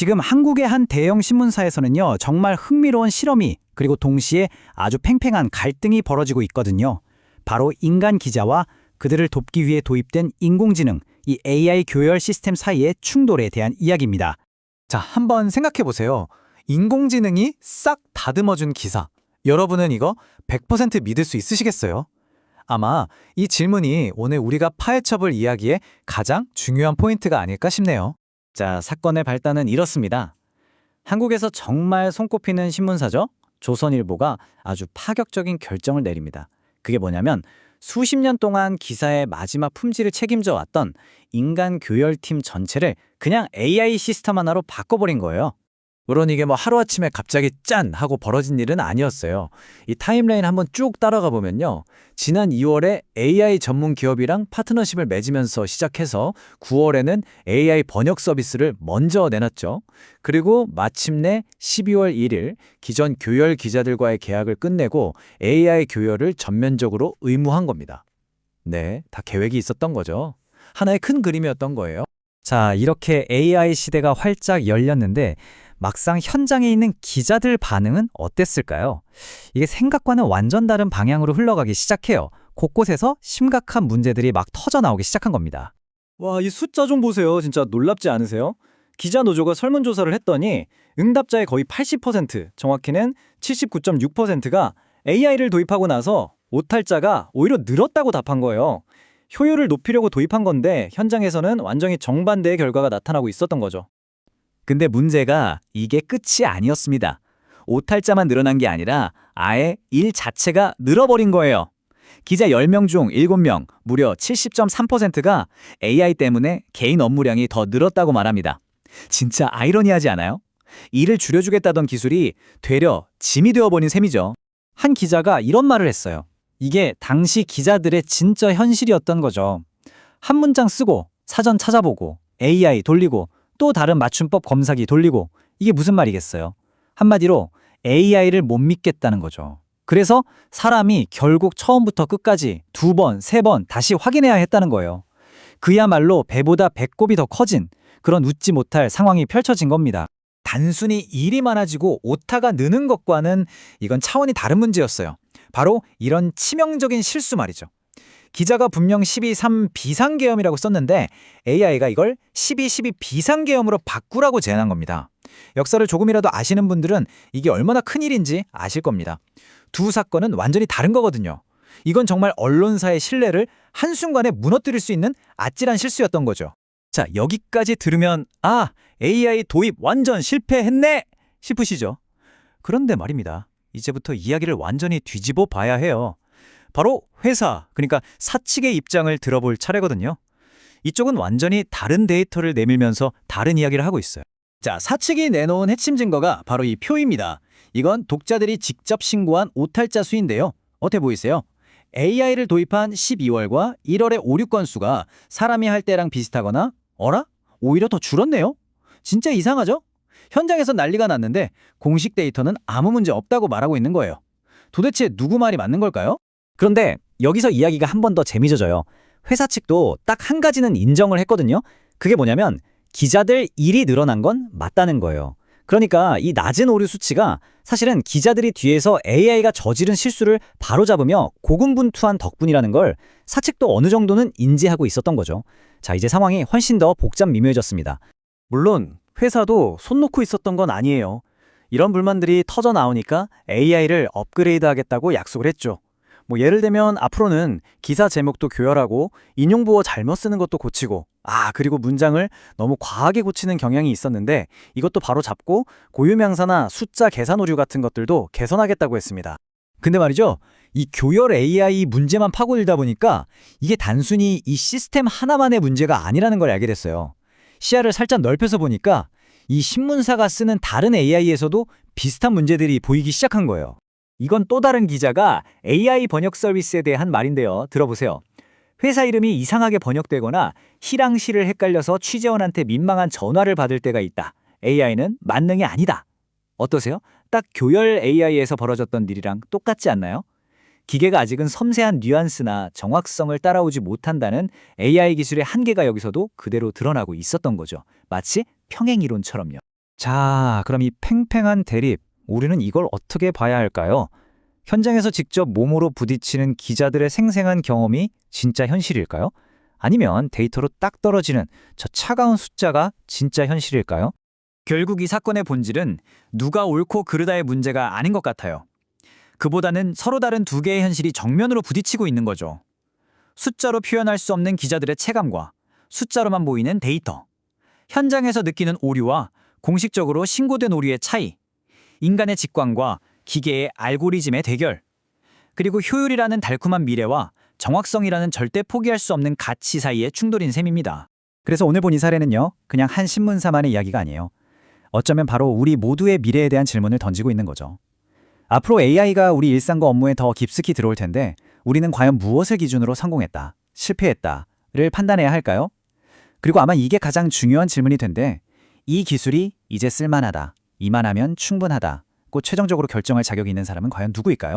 지금 한국의 한 대형 신문사에서는요, 정말 흥미로운 실험이 그리고 동시에 아주 팽팽한 갈등이 벌어지고 있거든요. 바로 인간 기자와 그들을 돕기 위해 도입된 인공지능, 이 AI 교열 시스템 사이의 충돌에 대한 이야기입니다. 자, 한번 생각해 보세요. 인공지능이 싹 다듬어준 기사. 여러분은 이거 100% 믿을 수 있으시겠어요? 아마 이 질문이 오늘 우리가 파헤쳐볼 이야기의 가장 중요한 포인트가 아닐까 싶네요. 자, 사건의 발단은 이렇습니다. 한국에서 정말 손꼽히는 신문사죠? 조선일보가 아주 파격적인 결정을 내립니다. 그게 뭐냐면 수십 년 동안 기사의 마지막 품질을 책임져 왔던 인간 교열팀 전체를 그냥 AI 시스템 하나로 바꿔버린 거예요. 물론 이게 하루아침에 갑자기 짠! 하고 벌어진 일은 아니었어요. 이 타임라인 한번 쭉 따라가 보면요. 지난 2월에 AI 전문 기업이랑 파트너십을 맺으면서 시작해서 9월에는 AI 번역 서비스를 먼저 내놨죠. 그리고 마침내 12월 1일 기존 교열 기자들과의 계약을 끝내고 AI 교열을 전면적으로 의무한 겁니다. 네, 다 계획이 있었던 거죠. 하나의 큰 그림이었던 거예요. 자, 이렇게 AI 시대가 활짝 열렸는데 막상 현장에 있는 기자들 반응은 어땠을까요? 이게 생각과는 완전 다른 방향으로 흘러가기 시작해요. 곳곳에서 심각한 문제들이 막 터져나오기 시작한 겁니다. 와, 이 숫자 좀 보세요. 진짜 놀랍지 않으세요? 기자 노조가 설문조사를 했더니 응답자의 거의 80%, 정확히는 79.6%가 AI를 도입하고 나서 오탈자가 오히려 늘었다고 답한 거예요. 효율을 높이려고 도입한 건데 현장에서는 완전히 정반대의 결과가 나타나고 있었던 거죠. 근데 문제가 이게 끝이 아니었습니다. 오탈자만 늘어난 게 아니라 아예 일 자체가 늘어버린 거예요. 기자 10명 중 7명, 무려 70.3%가 AI 때문에 개인 업무량이 더 늘었다고 말합니다. 진짜 아이러니하지 않아요? 일을 줄여주겠다던 기술이 되려 짐이 되어버린 셈이죠. 한 기자가 이런 말을 했어요. 이게 당시 기자들의 진짜 현실이었던 거죠. 한 문장 쓰고 사전 찾아보고 AI 돌리고 또 다른 맞춤법 검사기 돌리고 이게 무슨 말이겠어요? 한마디로 AI를 못 믿겠다는 거죠. 그래서 사람이 결국 처음부터 끝까지 2번, 3번 다시 확인해야 했다는 거예요. 그야말로 배보다 배꼽이 더 커진 그런 웃지 못할 상황이 펼쳐진 겁니다. 단순히 일이 많아지고 오타가 느는 것과는 이건 차원이 다른 문제였어요. 바로 이런 치명적인 실수 말이죠. 기자가 분명 12.3 비상계엄이라고 썼는데 AI가 이걸 12.12 비상계엄으로 바꾸라고 제안한 겁니다. 역사를 조금이라도 아시는 분들은 이게 얼마나 큰일인지 아실 겁니다. 두 사건은 완전히 다른 거거든요. 이건 정말 언론사의 신뢰를 한순간에 무너뜨릴 수 있는 아찔한 실수였던 거죠. 자, 여기까지 들으면 AI 도입 완전 실패했네 싶으시죠? 그런데 말입니다. 이제부터 이야기를 완전히 뒤집어 봐야 해요. 바로 회사, 그러니까 사측의 입장을 들어볼 차례거든요. 이쪽은 완전히 다른 데이터를 내밀면서 다른 이야기를 하고 있어요. 자, 사측이 내놓은 핵심 증거가 바로 이 표입니다. 이건 독자들이 직접 신고한 오탈자 수인데요. 어때 보이세요? AI를 도입한 12월과 1월의 오류 건수가 사람이 할 때랑 비슷하거나 어라? 오히려 더 줄었네요? 진짜 이상하죠? 현장에서 난리가 났는데 공식 데이터는 아무 문제 없다고 말하고 있는 거예요. 도대체 누구 말이 맞는 걸까요? 그런데 여기서 이야기가 한 번 더 재미져져요. 회사 측도 딱 한 가지는 인정을 했거든요. 그게 뭐냐면 기자들 일이 늘어난 건 맞다는 거예요. 그러니까 이 낮은 오류 수치가 사실은 기자들이 뒤에서 AI가 저지른 실수를 바로잡으며 고군분투한 덕분이라는 걸 사측도 어느 정도는 인지하고 있었던 거죠. 자, 이제 상황이 훨씬 더 복잡 미묘해졌습니다. 물론 회사도 손 놓고 있었던 건 아니에요. 이런 불만들이 터져 나오니까 AI를 업그레이드 하겠다고 약속을 했죠. 예를 들면 앞으로는 기사 제목도 교열하고 인용부호 잘못 쓰는 것도 고치고 그리고 문장을 너무 과하게 고치는 경향이 있었는데 이것도 바로 잡고 고유명사나 숫자 계산 오류 같은 것들도 개선하겠다고 했습니다. 근데 말이죠. 이 교열 AI 문제만 파고들다 보니까 이게 단순히 이 시스템 하나만의 문제가 아니라는 걸 알게 됐어요. 시야를 살짝 넓혀서 보니까 이 신문사가 쓰는 다른 AI에서도 비슷한 문제들이 보이기 시작한 거예요. 이건 또 다른 기자가 AI 번역 서비스에 대한 말인데요. 들어보세요. 회사 이름이 이상하게 번역되거나 시랑 시를 헷갈려서 취재원한테 민망한 전화를 받을 때가 있다. AI는 만능이 아니다. 어떠세요? 딱 교열 AI에서 벌어졌던 일이랑 똑같지 않나요? 기계가 아직은 섬세한 뉘앙스나 정확성을 따라오지 못한다는 AI 기술의 한계가 여기서도 그대로 드러나고 있었던 거죠. 마치 평행이론처럼요. 자, 그럼 이 팽팽한 대립, 우리는 이걸 어떻게 봐야 할까요? 현장에서 직접 몸으로 부딪히는 기자들의 생생한 경험이 진짜 현실일까요? 아니면 데이터로 딱 떨어지는 저 차가운 숫자가 진짜 현실일까요? 결국 이 사건의 본질은 누가 옳고 그르다의 문제가 아닌 것 같아요. 그보다는 서로 다른 두 개의 현실이 정면으로 부딪히고 있는 거죠. 숫자로 표현할 수 없는 기자들의 체감과 숫자로만 보이는 데이터. 현장에서 느끼는 오류와 공식적으로 신고된 오류의 차이. 인간의 직관과 기계의 알고리즘의 대결. 그리고 효율이라는 달콤한 미래와 정확성이라는 절대 포기할 수 없는 가치 사이의 충돌인 셈입니다. 그래서 오늘 본 이 사례는요, 그냥 한 신문사만의 이야기가 아니에요. 어쩌면 바로 우리 모두의 미래에 대한 질문을 던지고 있는 거죠. 앞으로 AI가 우리 일상과 업무에 더 깊숙이 들어올 텐데 우리는 과연 무엇을 기준으로 성공했다, 실패했다를 판단해야 할까요? 그리고 아마 이게 가장 중요한 질문이 텐데 이 기술이 이제 쓸만하다, 이만하면 충분하다, 꼭 최종적으로 결정할 자격이 있는 사람은 과연 누구일까요?